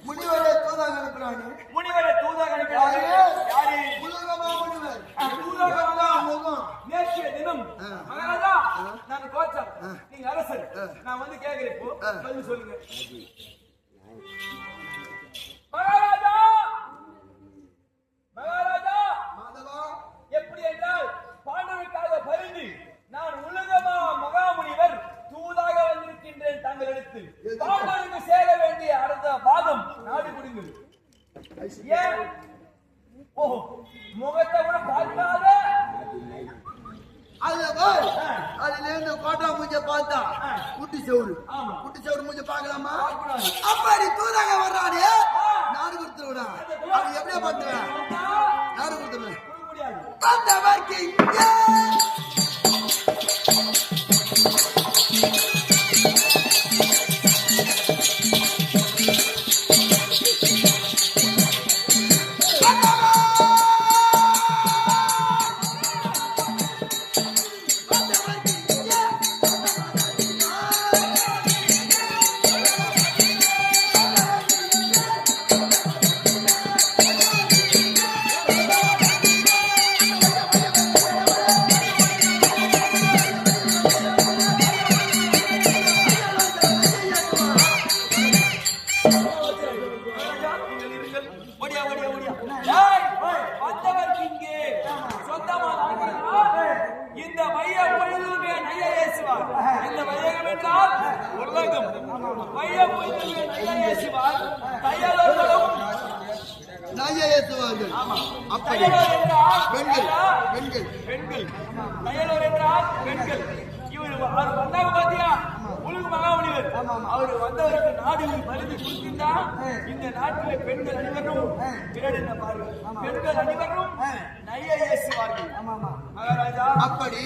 முனிவரை தூதாக அனுப்பினான். முனிவரை தூதாக அனுப்பினார். யாரு? உலகமா முனிவர். நேற்றைய தினம் மகாராஜா, நான் கோச்சம், நீங்க அரசர், நான் வந்து கேட்கிறேன். இப்போ பதில் சொல்லுங்க. மகாராஜா, மகாராஜா, மாதவா, எப்படி என்றால் பாண்டவருக்காக பரிந்து நான் உலகமா மகாமுனிவர் தூதாக வந்திருக்கின்றேன் தங்களிடத்தில். பாண்டவருக்கு சேர வேண்டிய அடுத்த பாகம் நாடு குடிங்கள். ஏன்? ஓ, முகத்தை கூட பார்க்காத அதுல கோட்டா மூஞ்ச பார்த்தா குட்டி செவரு மூஞ்ச பாக்கலாமா? அப்படி தூதாக வர்றானே, நாடு கொடுத்துருவா. அது எப்படியா பார்த்துவேன்? நாடு கொடுத்துருவேன். அந்த வாழ்க்கை இந்த மையம் பொழுதுமே நைய ஏசுவார். இந்த மையம் என்றால் உலகம். மையம் பொழுதுமே நைய ஏசுவார். தையலர்களும் நைய ஏசுவார்கள். அப்படி பெண்கள் பெண்கள் பெண்கள் தையலர் என்றால் பெண்கள். இவர் அவர் வந்தாங்க பாத்தியா, உலக மகாமுனிவர். அவர் வந்தவருக்கு நாடு மருந்து கொடுத்திருந்தா இந்த நாட்டில் பெண்கள் அனைவரும் பிறடின பாருங்கள். பெண்கள் அனைவரும் நைய ஏசுவார்கள். மகாராஜா, அப்படி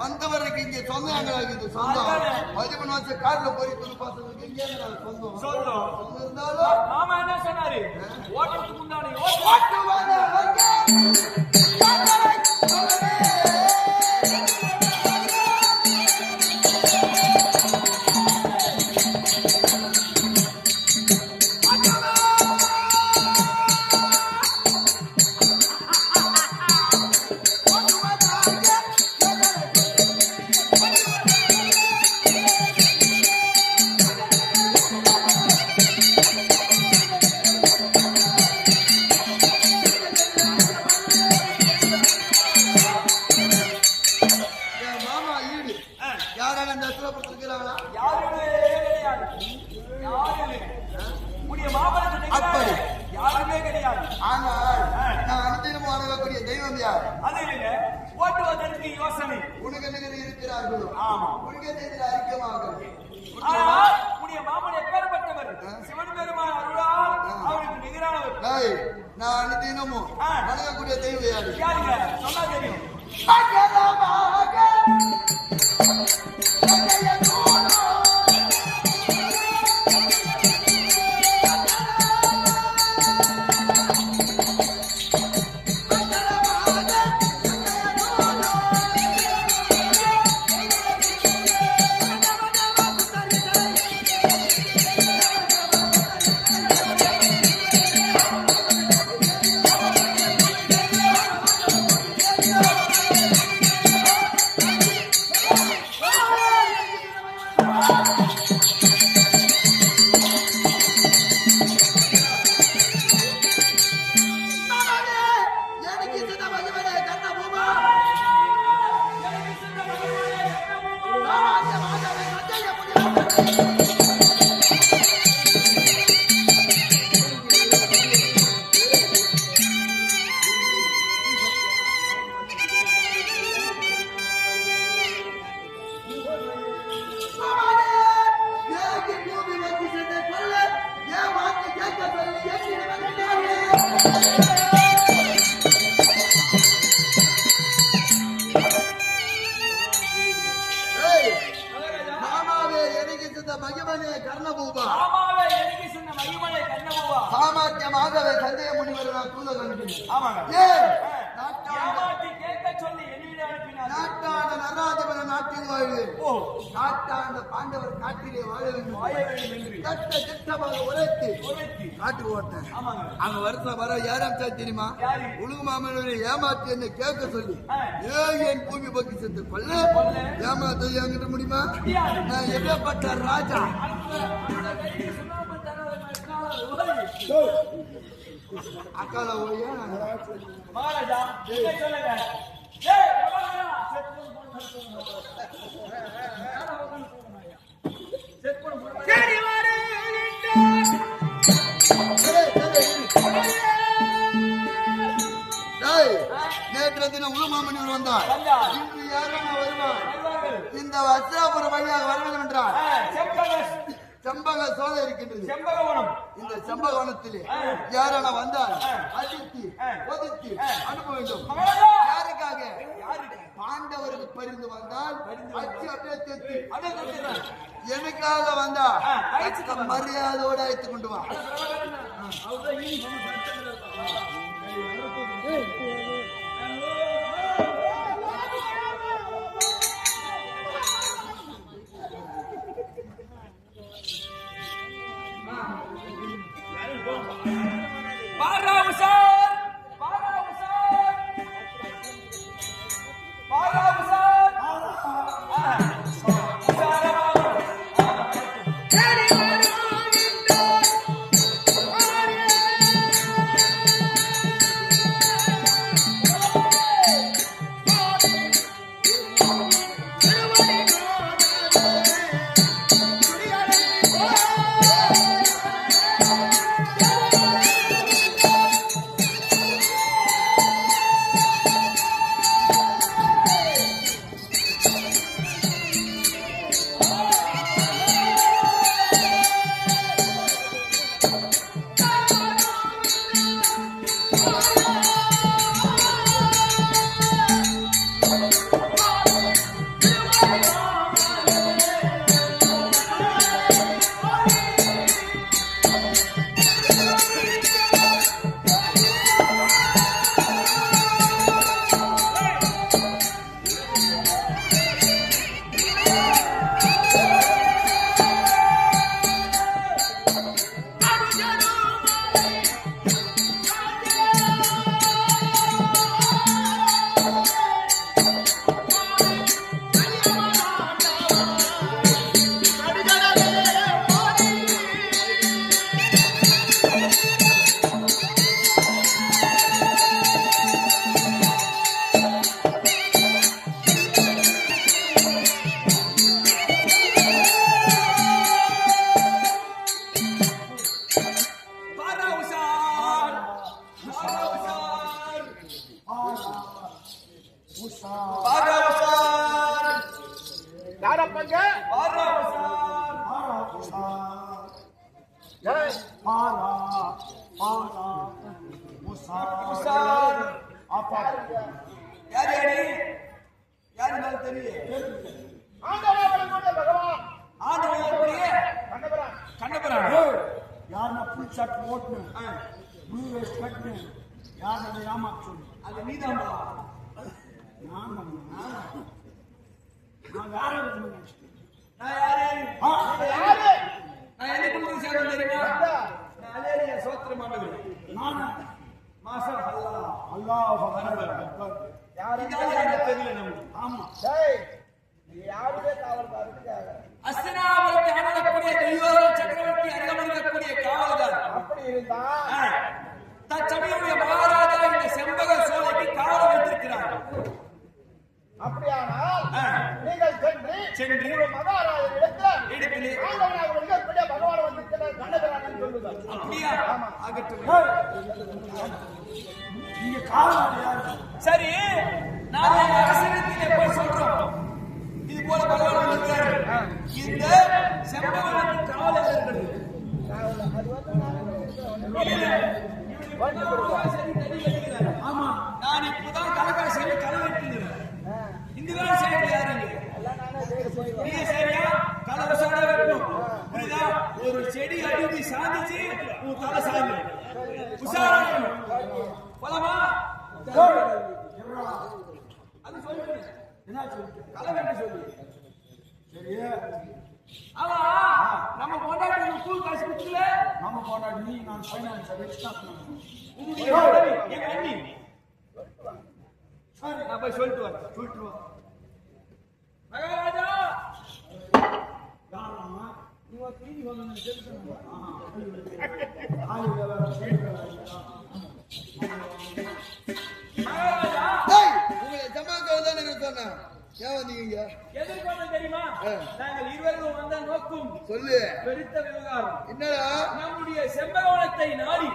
வந்தவருக்கு இங்க சொந்தங்களாக சொந்தம் 13 வருஷம் கார்ல போய் பசங்களுக்கு இங்கே சொந்தம் சொல்லும் இருந்தாலும் மாமா என்ன சொன்னாரு? ஓட்டத்துக்கு முன்னாடி யாருமே கிடையாது. ஆனால் நான் அனுதினமும் வணங்கக்கூடிய தெய்வம் யார்? அது இல்லைங்க, ஓட்டுவதற்கு யோசனை உனக்கு இருக்கிறார்களோ? ஆமா, உனக்கு அறிக்கமாக. ஆனால் உடைய மாமன் எப்பேற்பட்டவர்? சிவன் பெருமான் அருளால் அவருக்கு நிகரானவர். நான் அனுதினமும் வணங்கக்கூடிய தெய்வம் யாரு? யாருங்க சொன்னா தெரியும். சொன்ன மகிமனே கர்ணபூபா. ஆமாவே எனக்கு சொன்ன மகிமனே கர்ணபூபா. சாமர்த்தியமாகவே சந்தேக முனிவர் நான் தூதர் அனுப்பினேன். ஆமாங்க. ஏமாற்றி கேட்க சொல்லி என்னிடம் அனுப்பினார். நாட்டான நராதிபதி நாட்டில் வாழ்வு. நாட்டான பாண்டவர் காட்டிலே வாழ வேண்டும் என்று திட்டமாக உரைத்து காட்டு ஓட்டேன். அங்க வருஷம் வர யாரும் தெரியுமா? உலக மாமனவரை ஏமாற்றி என்னை கேட்க சொல்லி என் பூமி பக்கி சென்று கொள்ள ஏமாத்த என்கிட்ட முடியுமா? நான் எப்பேற்பட்ட ராஜா. அக்கால ஓய்யா மகாராஜா சொல்லுங்க. நேற்று தினம் உலமாமணிவர் வந்தார். இன்று யாரும் வருவார். இந்த வஸ்திராபுரம் வழியாக வர வேண்டும் என்றார். செம்பக சோலை இருக்கின்றது. இந்த செம்பகவனத்திலே யாரான வந்தால் அடித்து ஒதுக்கி அனுப்ப வேண்டும். யாருக்காக? பாண்டவருக்கு பரிந்து வந்தால் அச்சு அப்படியே தெத்து எனக்காக வந்தா மரியாதையோடு அழைத்துக் கொண்டு வா. சரி, நான் அரசிடத்திலே போய் சொல்றோம். இது போல பகவான் இருக்கிறார். இந்த செம்பகவனத்தின் காவலர் இருக்கிறது. ஆமா, நான் இப்பதான் கலக்கா செய்ய களை வெட்டுகிறேன். இந்த வேலை செய்ய யாருங்க? நீங்க சரியா கலவசாட வெட்டணும். ஒரு செடி அடித்து சாதிச்சு உன் தலை சாய்ந்து உஷாராக போலாமா? அது சொல்லு என்ன சொல்லு கலவென்று சொல்லு. சரியா? ஆமா நம்ம கொண்டாடி கூழ் காசு கொடுத்துல நம்ம கொண்டாடி நீ நான் ஃபைனான்ஸ் என் அண்ணி நான் போய் சொல்லிட்டு வரேன். மகாராஜா உங்களை ஜமாக்கள் தான் சொன்னேன். ஏன் வந்தீங்க? எதிர்கொண்டு தெரியுமா? நாங்கள் இருவரும் வந்த நோக்கும் சொல்லு. பெருத்த விவகாரம் என்னடா? நம்முடைய செம்பகவனத்தை நாடி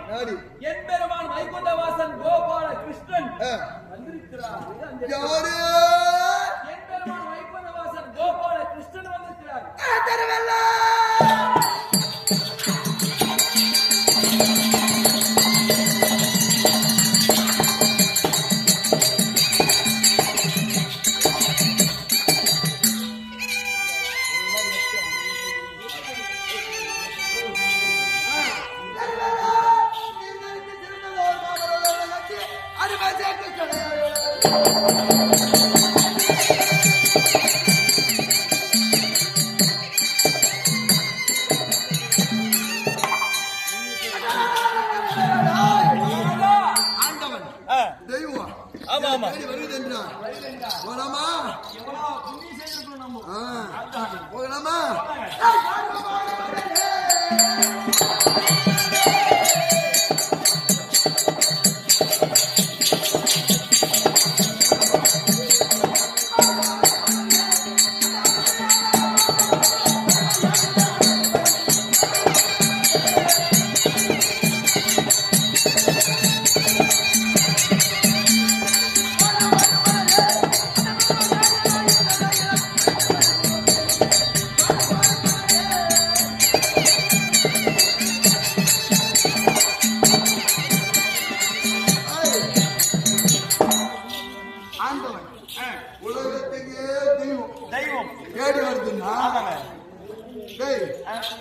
என் பெருமான் வைகுண்டவாசன் கோபால கிருஷ்ணன் வந்திருக்கிறார். யாரு? என் பெருமான் வைகுண்டவாசன் கோபால கிருஷ்ணன் வந்திருக்கிறார். போகலாமா? போகலாமா?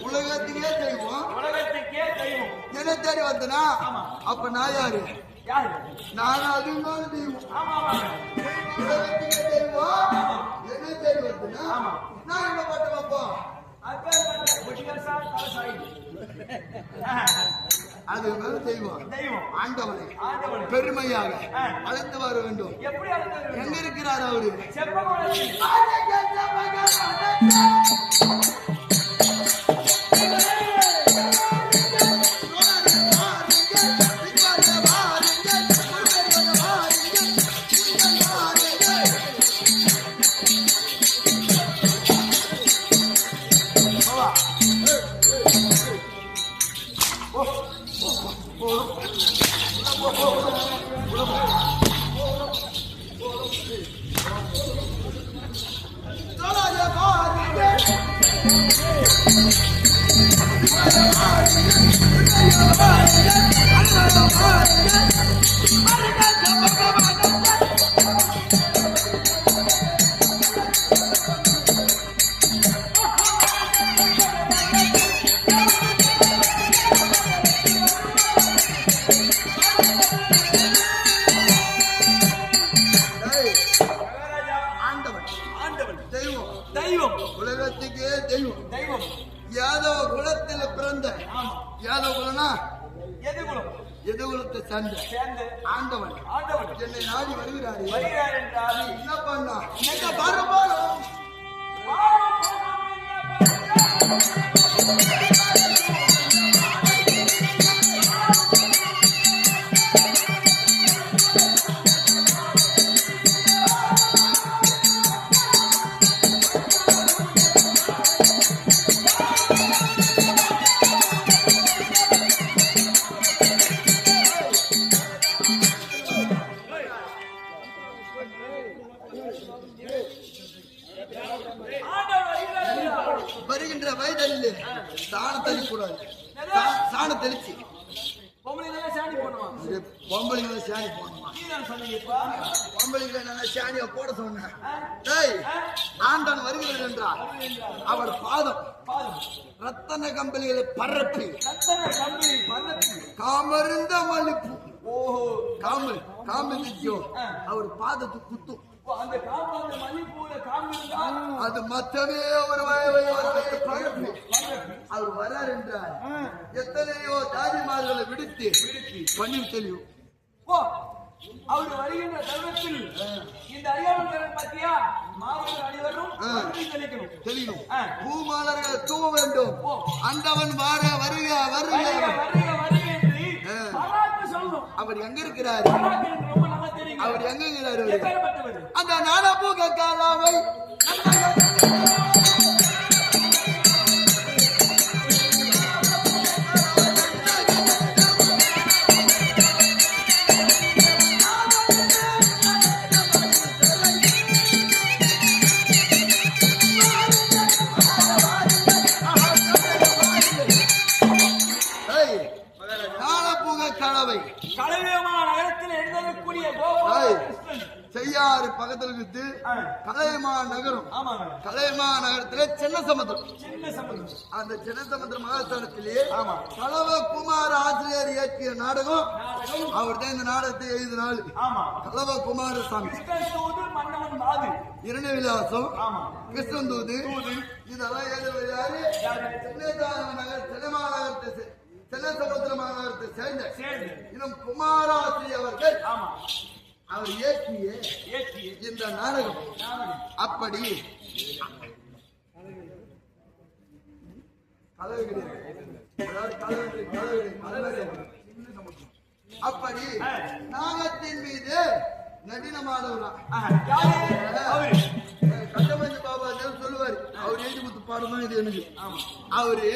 உலகத்துக்கே தெய்வம் என்ன தேடி வந்தனா? அப்ப நான் யாரு? நானும் அதுவும் தெய்வம். உலகத்துக்கே தெய்வம் என்ன தேடி வந்தனா? நான் என்ன பட்ட வைப்போம்? அது தெய்வம் ஆண்டவனை பெருமையாக அழைத்து வர வேண்டும். எங்க இருக்கிறார் அவரு? உலகத்துக்கே தெய்வம். யாதவ குலத்தில் பிறந்த யாதவ குலனா எது குலத்தை சேர்ந்த ஆண்டவன் என்னை நாடி வருகிறார் என்றால் என்ன பண்ணா? என்ன பாரும் வருகின்ற வயதில் சாணம் தெளிக்கூடாது. சாணம் தெளிச்சு பொம்பளைங்களை சாணி போடணுமா? நீதான் சொன்னீங்கப்பா. பொம்பளைகளை நான் சாணியை போட சொன்னேன். டேய், ஆண்டான் வருகிறது என்றார். அவர் பாதம் ரத்தன கம்பளிகளை பரப்பி காமருந்த மல்லிப்பூ காமலிக்கும் அவர் பாதத்து குத்தும். அந்த காம்பு மல்லிப்பூல காம்பு அது மத்தமே ஒரு பரப்பி அவர் வரார் என்றார். எத்தனையோ தாதிமார்களை விடுத்து பன்னீர் தெளிவும். அவர் வருகின்ற தருணத்தில் இந்த அறியாமல் பத்தியா மாவட்ட அனைவரும் தெளியும். பூமாலர்கள் தூவ வேண்டும். அந்தவன் வார வருக வருக அவர் எங்க இருக்கிறார்? அவர் எங்க இருக்கிறார்? அந்த நாடபூக காலாவை செய்யாறு பக்கத்தில் இருந்து கலைமா நகரம். கலைமா நகரத்திலே சின்ன சமுத்திரம். அந்த சின்ன சமுத்திரம் மகாஸ்தானத்திலே கலவ குமார ஆசிரியர் இயற்றிய நாடகம். அவர் தான் இந்த நாடகத்தை எழுதினாள். கலவ குமாரசாமி, இரண்டு விலாசம், கிருஷ்ணன் தூது, இதெல்லாம் எழுதுவது சினிமா நகரத்தை சின்ன சமுத்திர மாநகரத்தை சேர்ந்த இன்னும் குமாராசிரி அவர்கள் அவர் இயற்றிய இந்த நாடகம். அப்படி அப்படி நாகத்தின் மீது நடினமானவரா கட்டமஞ்சு பாபா சொல்லுவாரு. அவர் எழுதி கொடுத்து பாடம் தான் இது எனக்கு. அவரு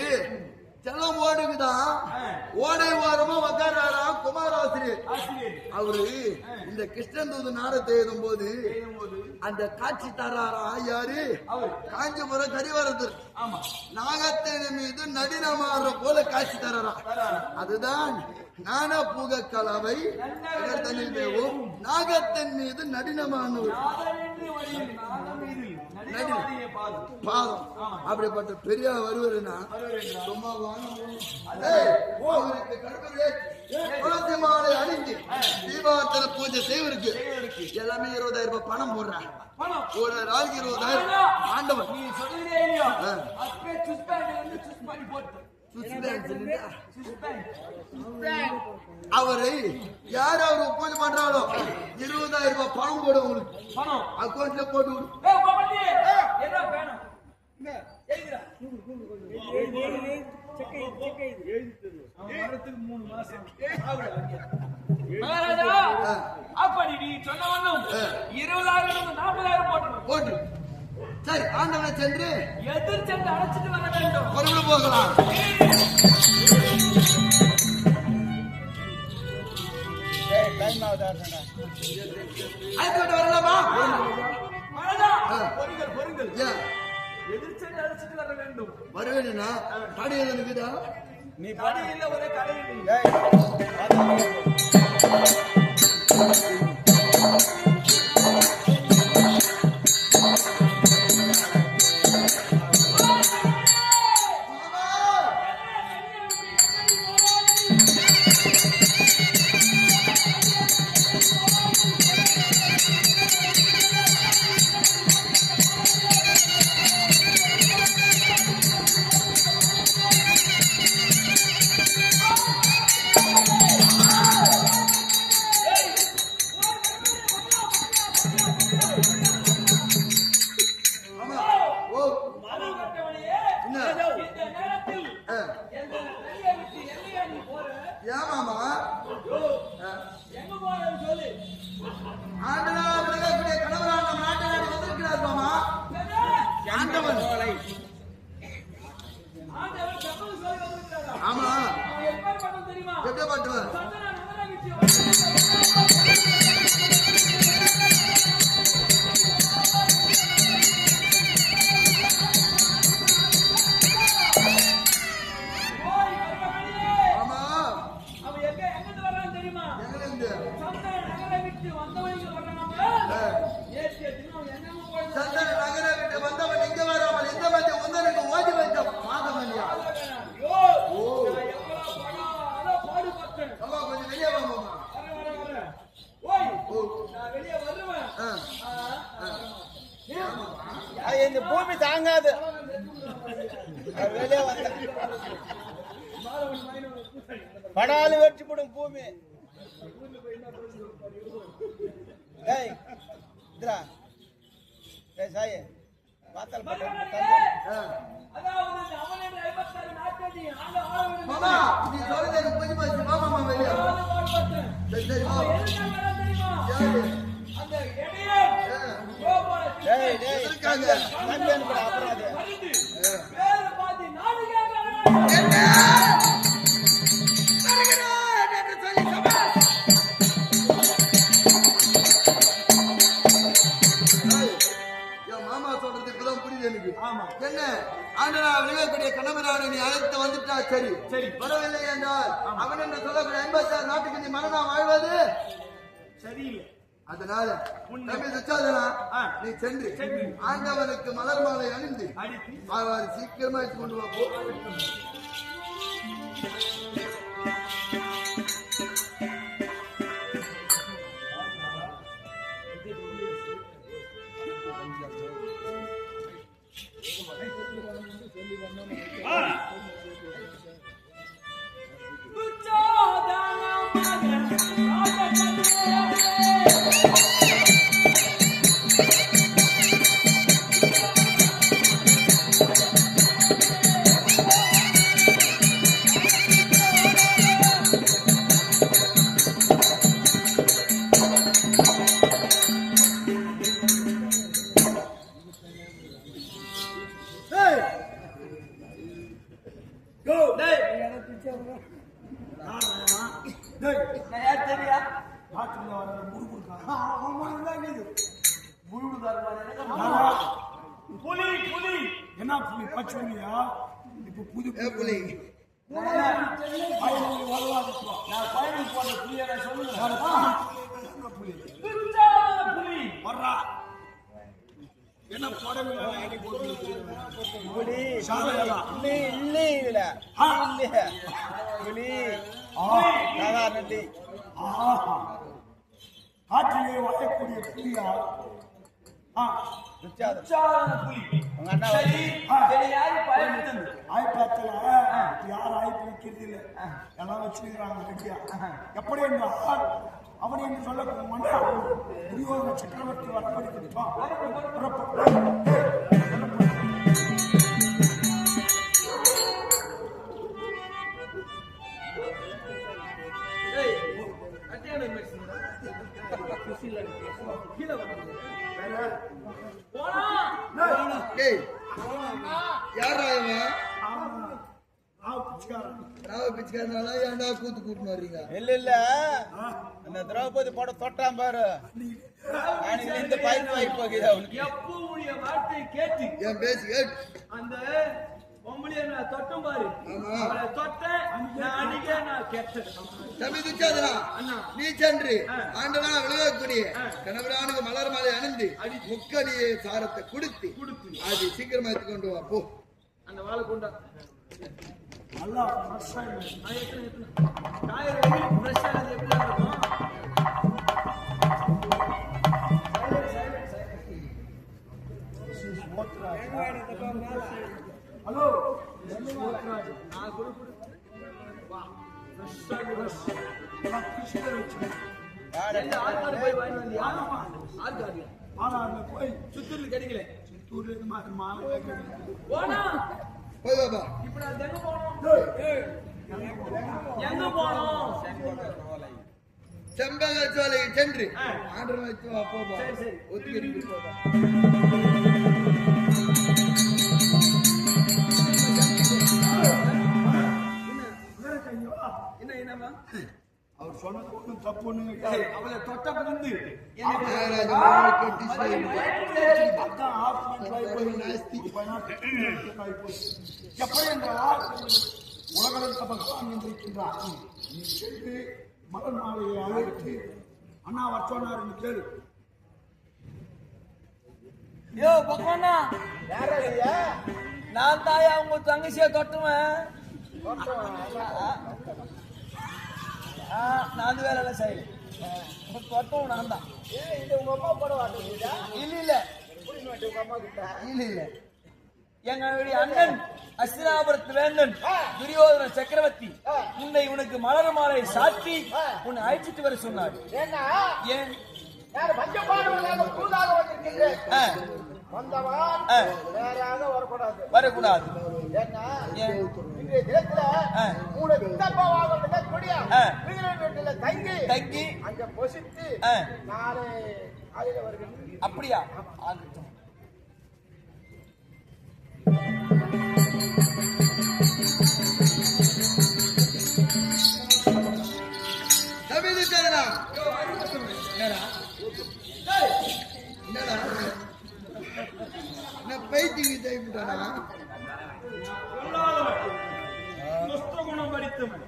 செல்லம் ஓடுக்குதான் ஓடை ஓரமா உக்காராரா குமாராசிரியர். அவரு இந்த கிருஷ்ணன் தூது நாடகத்தை எழுதும் போது அந்த காட்சி தராரா யாரு? காஞ்சிபுரம் கரிவரத்தர் நாகத்தின் மீது நடினமாற போல காட்சி தராரா. அதுதான் ஞான பூக கலவை நாகத்தின் மீது நடினமானவர் பாதம். அப்படிப்பட்ட பெரிய வருவருன்னா சும்மா துளசி மாலை அணிஞ்சு தீபாவளி பூஜை செய்வருக்கு எல்லாமே 20,000 ரூபாய் பணம் போடுறாங்க. ஒரு நாளைக்கு 20,000 ஆண்டவன். அவரை யார் அவரு பூஜை பண்றாளோ 20,000 ரூபாய் பணம் போடும். உங்களுக்கு அக்கௌண்ட்ல போட்டு அப்படி நீ சொன்ன 20,000 40,000 போட்டு சரி ஆண்டவனை சென்று எதிர் சென்று அழைச்சிட்டு வர வேண்டும். மறுபடியும் போகலாம். அழைத்துட்டு வரலாமா? எதிர் சென்று அழைச்சிட்டு வர வேண்டும். வருவேனா கடை இருக்குதா? நீ கடை இல்ல ஒரே கடை. ஆமா எப்படி பண்ணுவேன்? இந்த பூமி தாங்காது. வெளியே வந்த படாலு வெட்டி போடும் பூமி. டேய் இந்தா டேய் சாயே வாத்தல் பட்ட அதாவது அவன் என்ற 56 நாட்கள் மாமா நீ சொல்றது எனக்கு புரிஞ்சு போச்சு. வா மாமா வெளிய. சரி சரி வா. யாரு? அந்த எடியன் கோபால டேய் டேய் இருக்காங்க. கம்பெனி கூட அப்புறம் பேர் பாதி நாடு கேக்குறாங்க. என்ன? தரகடா என்று சொல்லி சபாஸ். என் மாமா சொல்றது இப்பதான் புரியுது எனக்கு. ஆமா. என்ன ஆண்டனா விளையாடக்கூடிய கணவனான நீ அழைத்து வந்துட்டா சரி சரி. வரவில்லை என்றால் அவன் என்று சொல்லக்கூடிய 56 நாட்டுக்கு நீ மரணா வாழ்வது சரியில்லை. அதனால தம்பி துச்சாதனா நீ சென்று ஆண்டவனுக்கு மலர் மாலை அணிந்து அடித்து அவர் சீக்கிரமா எடுத்து கொண்டு வா போ. என்ன புலி பச்சை புலியா இப்ப புது புலி நான் பயணம் போன புலியை சொல்லுங்க. புலி புலி வர்றா என்ன புடவை புலி சாலையா இல்லை இல்லை இதுல இல்லை புலி தாதா நட்டி ஆஹா காற்றிலே வாழக்கூடிய புலியா துச்சாதன புலி உங்க அண்ணா சரி சரி யாரு பயணம் ஆய்ப்பாத்துல யாரும் ஆய்ப்பு வைக்கிறது இல்லை எல்லாம் வச்சிருக்கிறாங்க ரெட்டியா எப்படி என்றால் அவன் என்று சொல்ல துரியோதன சக்கரவர்த்தி வரப்படுகின்றோம் யாரா இவன்? ராவ பிச்சைக்காரனால ஏன்டா கூத்து கூட்டின்னு வர்றீங்க? இல்ல இல்ல அந்த திரௌபதி படம் தொட்டான் பாரு அன்னைக்கு இந்த பைக் வாங்கி போகுது அவனுக்கு எப்போ உடைய வார்த்தையை கேட்டு என் பேசி கேட்டு அந்த பொம்பளைய நான் தொட்டும் பாரு ஆமா. அவளை தொட்டேன் நான் அடிக்க நான் கேட்டேன். தம்பி துச்சாதனா நீ சென்று ஆண்டவனா விளையாடக்கூடிய கணவரானுக்கு மலர் மாலை அணிந்து முக்கடியை சாரத்தை கொடுத்து அது சீக்கிரமா எடுத்து கொண்டு வா போ. அந்த வாழை கொண்டா நல்லா டயர் ஃப்ரெஷ் ஆனது எப்படி இருக்கும்? ஹலோ நான் குடு வா எந்த ஆற்காடு போய் வாங்கி வந்தியா? ஆற்காடு போய் சுத்தூர்ல கிடைக்கல. சித்தூர்ல இருந்து மாலை போனா போய் பாபா. இப்ப நான் எங்க போனோம்? செம்பக சோலைக்கு சென்று ஆண்டவன் வச்சு வா போபா. ஒத்துக்கிட்டு போபா. என்னமா அவர் சொன்னது ஒன்றும் தப்பு ஒண்ணுங்க அவளை தொட்ட பிறந்து எப்படி என்றால் உலகளந்த பகவான் என்றிருக்கின்றார். நீ சென்று மலர் மாலையை அழைத்து அண்ணா அவர் சொன்னார் என்று கேளு. யோ பகவானா நான் தாயா உங்க தங்கச்சியை தொட்டுவேன். நான் வேலை செய்யல தொட்டவும் நான் தான். உங்க அம்மா போட இல்ல இல்ல இல்ல இல்ல எங்களுடைய அண்ணன் அஸ்தினாபுரத்து வேந்தன் துரியோதன சக்கரவர்த்தி உன்னை உனக்கு மலர் மாலை சாத்தி உன்னை அழைச்சிட்டு வர சொன்னார். ஏன் வரக்கூடாது? தங்கி அப்படியா? பைத்தியம் தைவிட்டானா குணம் படித்தவன்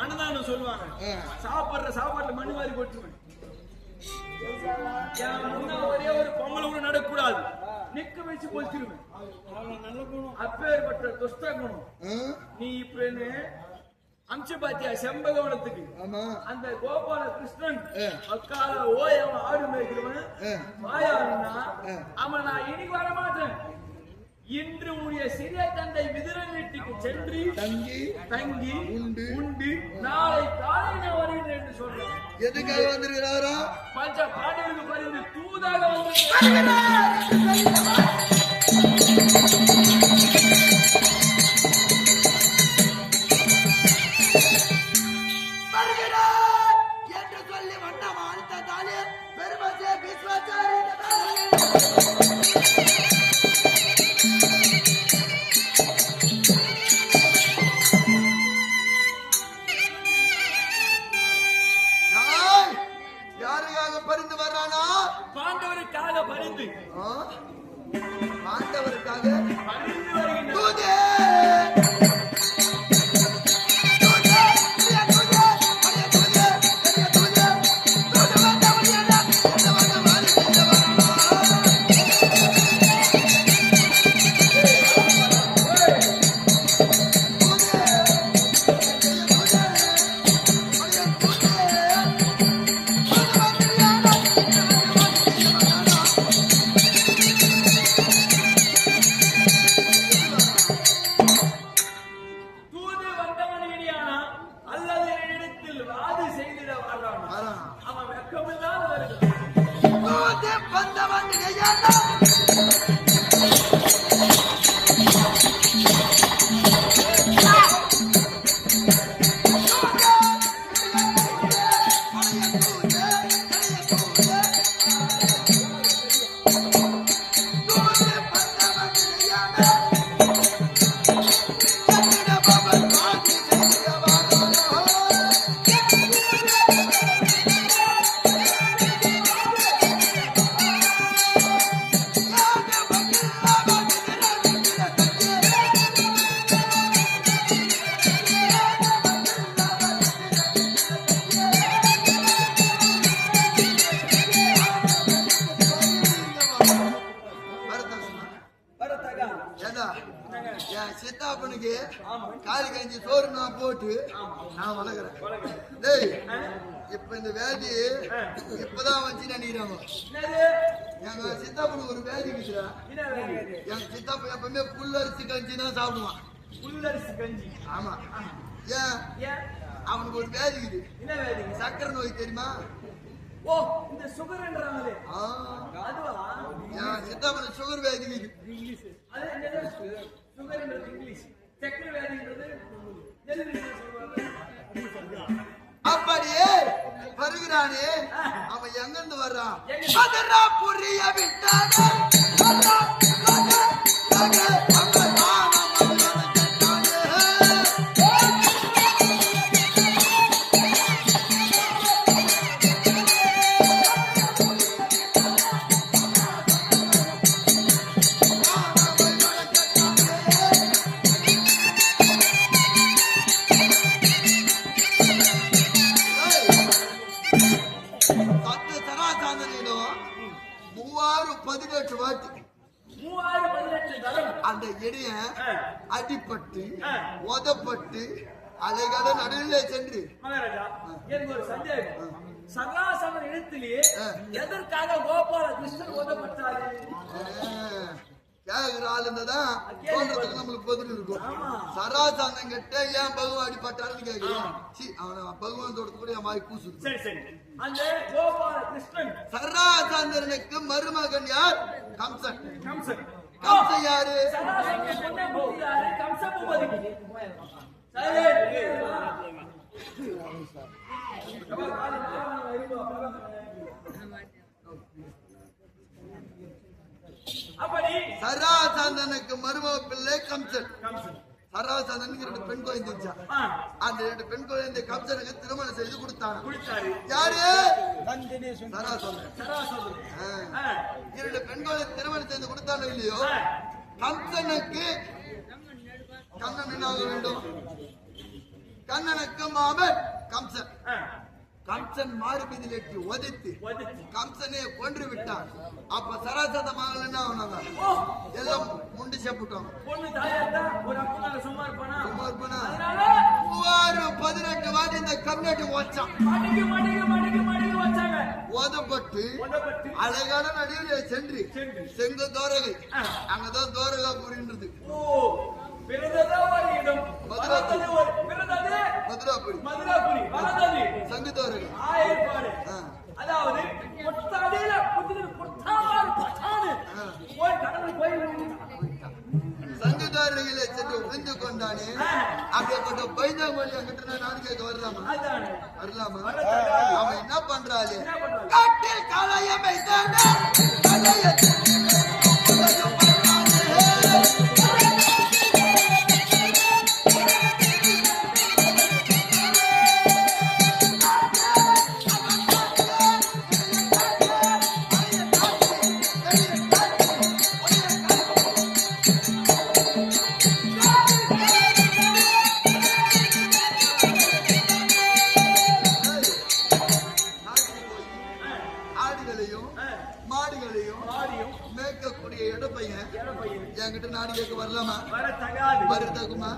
அன்னதானம் சொல்லுவாங்க. சாப்பாட்டுல மண்ணு மாதிரி போட்டுருவேன். ஒரே ஒரு பொங்கல் கூட நடக்கூடாது, நிக்க வச்சு பொழிச்சிருவேன். அப்பேற்பட்ட துஷ்ட குணம். நீ இப்ப என்ன அம்ச பாத்தியா செம்பகவனத்துக்கு அந்த கோபால கிருஷ்ணன் அக்கால ஓய் அவன் ஆடு மேய்க்கிறவன் வாயாருன்னா அவன் நான் இன்னைக்கு வர மாட்டேன். இன்று உடைய சிறிய தந்தை விதுரன் வீட்டுக்கு சென்று தங்கி உண்டு நாளை காலை நான் வருகிறேன் என்று சொல்றேன். எதுக்காக வந்திருக்கிறாரா? பஞ்ச பாண்டியருக்கு பரிந்து தூதாக வந்திருக்கிறார். பாண்டவருக்காக பரிந்து சித்தாப்பனுக்கு காலி கஞ்சி சோறு நான் போட்டு நான் வளர்க்குறேன். இப்ப இந்த வேதி இப்பதான் வச்சு நினைக்கிறாங்க. எங்க சித்தாப்பனுக்கு ஒரு வேதி இருக்குதா? எங்க சித்தாப்பன் எப்பவுமே புல்லரிசி கஞ்சி தான் சாப்பிடுவான். புல்லரிசி கஞ்சி? ஆமா. ஏன் அவனுக்கு ஒரு வேதி இருக்குது. என்ன வேதி? சக்கரை நோய் தெரியுமா? ஓ, இந்த சுகர்ன்றாங்களே அதுவா? என் சித்தாப்பனுக்கு சுகர் வேதி இருக்குது. இங்கிலீஷ் அது என்ன? சுகர்ன்றது இங்கிலீஷ், சக்கரை வேதின்றது அப்படியே வருகிறானே அவன் எங்க இருந்து வர்றான்? புரிய விட்டானே அந்த இடைய அடிப்பட்டு உதப்பட்டு அலைகால நடுநிலை சென்று மகாராஜா எனக்கு ஒரு சந்தேகம். சராசர இடத்திலே எதற்காக கோபால கிருஷ்ணன் ஓதப்பட்டாரு? கேக்குற ஆள் இருந்ததான் தோன்றதுக்கு நம்மளுக்கு பதில் இருக்கும். சராசந்தம் கிட்ட ஏன் பகவான் அடிப்பட்டாருன்னு கேக்குறோம். அவனை பகவான் தோட்டத்து கூட என் வாய் கூசுது. சரி சரி. அந்த கோபால கிருஷ்ணன் சராசந்தனுக்கு மருமகன் யார்? கம்சன். கம்சன். கம்சன் யாரு? சராசரன் பொண்ணை பூஜியாரு கம்ச பூபதி. சரி. அப்படி சராசந்தனுக்கு மருமக பிள்ளை கம்சன். சராசந்தனுக்கு 2 பெண் குழந்தை. அந்த 2 பெண் குழந்தை கம்சனுக்கு திருமணம் செய்து கொடுத்தாங்க. யாரு? சராசந்தன். 2 பெண் குழந்தை திருமணம் செய்து கொடுத்தானோ இல்லையோ, கம்சனுக்கு கண்ணன் என்ன ஆக வேண்டும்? கண்ணனுக்கு மாமன் கம்சன். கம்சன் மாறுபதில் எட்டி ஒதித்து கம்சனை கொன்று விட்டான். அப்ப சராசத மகள் என்ன ஆனாங்க? எல்லாம் முண்டி செப்புட்டோம். சும்மா இருப்பானா? 18 வாட்டி இந்த கம்யூனிட்டி வச்சான். ஓதப்பட்டு அழகான நடிகை சென்று செங்கு தோரகை. அங்கதான் தோரகா புரின்றது. சங்கத்தோரகை. அதாவது சங்கத்தாரர்களை சென்று புரிந்து கொண்டானே. அப்படிப்பட்ட பைந்தாமொழி அங்கிட்ட நான் கேட்க வரலாமா? அவன் என்ன பண்றாரு? காட்டில் காளையமை என்கிட்ட நாடு கேட்க வரலாமா? வரத்தகுமா?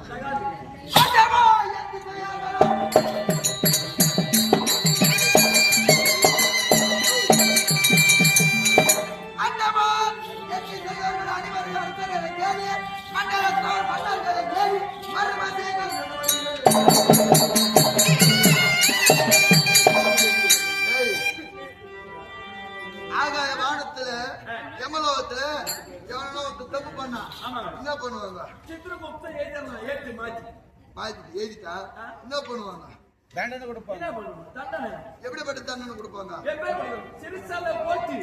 ஆகாய வானத்துல யமலோகத்துல எவனோ தப்பு பண்ணா என்ன பண்ணுவாங்க? சித்திரகுப்த ஏதிட்டா என்ன பண்ணுவாங்க? தண்டனை கொடுப்பாங்க. எப்படிப்பட்ட தண்டனை கொடுப்பாங்க? சிறைச்சாலை போட்டு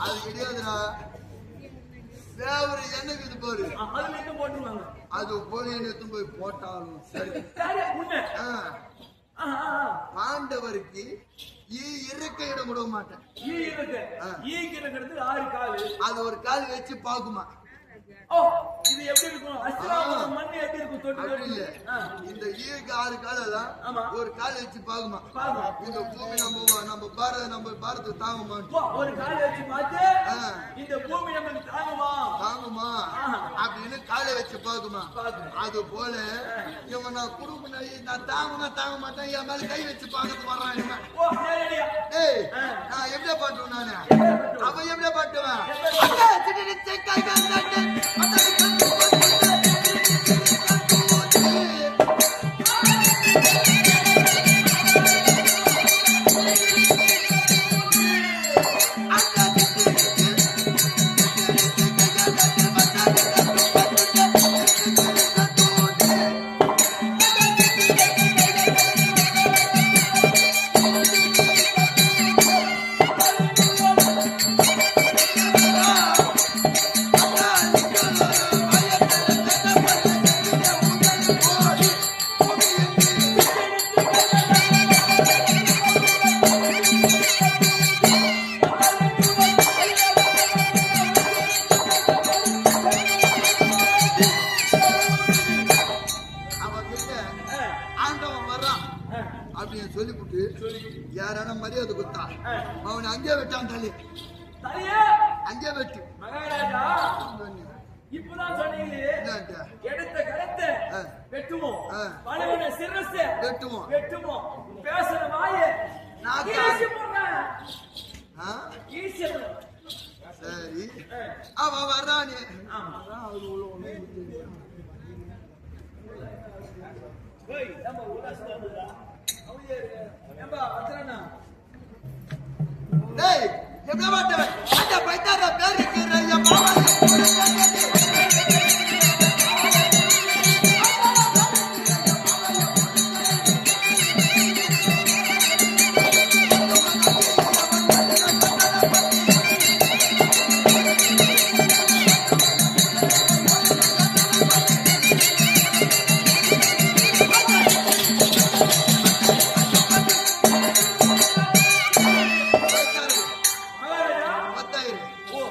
அது கிடையாதுடா. வேற என்ன இது பாரு, போட்டுருவாங்க. அது போய் எடுத்து போய் போட்டாலும் சரி. பாண்டவருக்கு இறக்க இடம் விட மாட்டேன். அது ஒரு கால் வச்சு பாக்குமா? இது எப்படி இருக்கும்? அஸ்திராபுரம் மண் எப்படி இருக்கும்? தொட்டு இல்ல, இந்த ஈக்கு 6 கால் எல்லாம் ஒரு கால் வச்சு பாக்குமா? இந்த பூமி நம்ம பாரத தாங்குமா? ஒரு கால் வச்சு பார்த்து இந்த பூமி நமக்கு தாங்குமா அப்படின்னு காலை வச்சு பாக்குமா? அது போல இவன் நான் குடும்ப நான் தாங்க மாட்டேன், என் மேல கை வச்சு பாக்கிறது வர்றான். ஏய், நான் எப்படியா பாட்டுவேன்? நானு அவன் எப்படியா பாட்டுவேன்? அப்படின்னு சொல்லிவிட்டு யாரான மரியாதை கொடுத்தா அவனை அங்கே வெட்டான். தலை அங்கே வெட்டு. இப்பதான் சொன்னீங்களே என்னன்ட்டு? எடுத்த கரத்தை ஆ. வெட்டுவோம் ஆ. பலவன சிரசை வெட்டுவோம். வெட்டுவோம் பேசுற வாயை நாக்கு. ஈசி போடுறேன். ஆ? ஈசி போடுறேன். சரி அவன் வர்றானே. ஆமா. ஏய், நம்ம உல்லாசமா இருக்குதா? அவன் ஏறு. ஏம்பா, வச்சிரண்ணா. டேய் எப்படி மாட்டவன் அந்த பைத்தார பேருக்கு ஐயா மாமா மகாராஜா, 10,000. ஓ,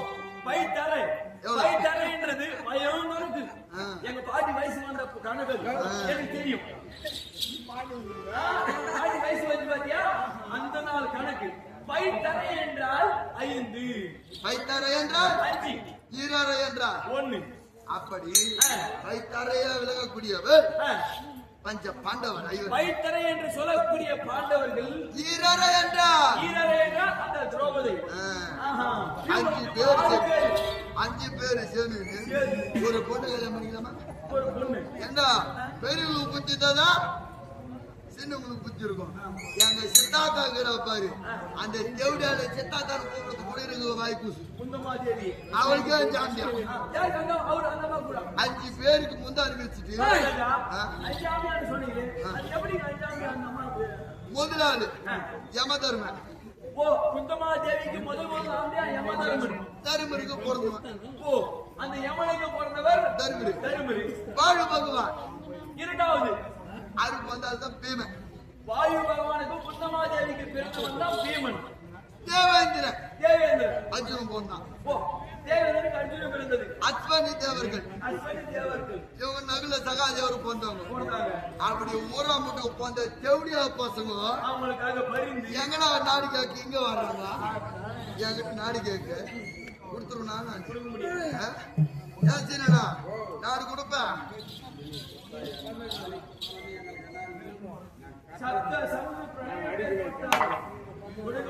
பைத்தரை. எவ்வளவு? பைத்தரைன்றது பயம் கணக்கு. ஆ. எங்க பாட்டி வயசு வந்த கணக்கு எனக்கு தெரியும். பாட்டி வயசு வந்து பாத்தியா அந்த நாள் கணக்கு. பைத்தரை என்றால் 5 பைத்தார என்றால் 5 ஈரார என்றால் 1. அப்படி பைத்தாரையா விலகக்கூடியவர் ஆ. பஞ்ச பாண்டவர் ஐவர். பைத்தரை என்று சொல்லக்கூடிய பாண்டவர்கள் ஈரார என்றால் ஈரரை என்றால் அந்த திரௌபதி. ஆஹா. 5 பேர் ஆறு பேர். 5 பேர் சேர்ந்து ஒரு பொண்ணு கல்யாணம் பண்ணிக்கலாமா? ஒரு பொண்ணு. ஏண்டா பெரியவங்களுக்கு புத்தி தான் சின்னவங்களுக்கு புத்தி இருக்கும். எங்க சித்தாத்தா இருக்கிற பாரு அந்த தேவடியால சித்தாத்தான கூப்பிடுறது கூட இருக்கு வாய்க்கூசு. குந்தமாதேவி. அவளுக்கே ஜாண்டியா யார் கண்டா அவர் அந்த மாதிரி கூட 5 பேருக்கு முந்தாரி வச்சுட்டு மகாராஜா, ஆ. அஞ்சாமியான்னு சொன்னீங்களே, அது எப்படி அஞ்சாமியா அந்த அம்மாவுக்கு? முதலாளு யமதர்ம ஓ, குந்தமாதேவிக்கு முதல் ஆம்பியா யமதர்மன். தருமருக்கு பிறந்தவன். ஓ, அந்த யமனுக்கு பிறந்தவர் தருமரு தருமரி. வாழு பகவான் இரண்டாவது அருக்கு வந்தால்தான் பீமன். வாயு பகவானுக்கு குந்தமாதேவிக்கு பிறந்தவன் தான் பீமன். தேவேந்திரன் தேவேந்திரன். அர்ஜுனன் போனான். ஓ, தேவேந்திரனுக்கு அர்ஜுனன் பிறந்தது. அஸ்வனி தேவர்கள் அஸ்வனி தேவர்கள் இவங்க நகுல சகாதேவர் போன்றவங்க. போனாங்க. அப்படி ஊரா முட்டு போன்ற தேவடியா பசங்க அவங்களுக்காக பரிந்து எங்கடா நாடு கேட்க இங்க வர்றாங்களா? என்கிட்ட நாடு கேட்க கொடுத்துருவா கொடுக்க முடியும். ஏசினா நாடு கொடுப்பேன். சப்த சமுதிர பிரணயத்தை